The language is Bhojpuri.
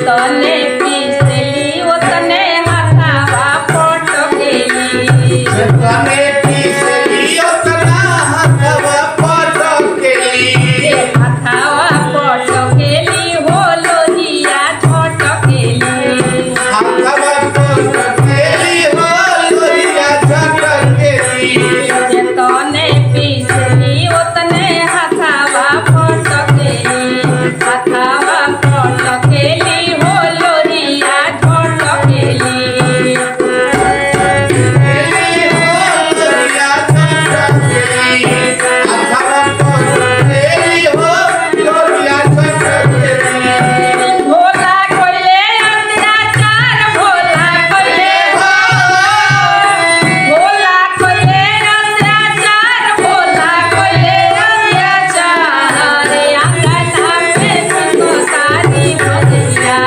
तने पिसली ओतने हाथावा पटकेली तने पिसली ओतना हाथावा पटकेली हाथावा पटकेली हो लोहिया छटकेली हाथावा पटकेली हो लोहिया छटकेली तने पिसली ओतने हाथावा पटकेली हाथावा पटकेली हो लोहिया छटकेली भोला कोइले अत्याचार भोला कोइले अत्याचार भोला कोइले अत्याचार रे अंगना में सुनो सारी भजिया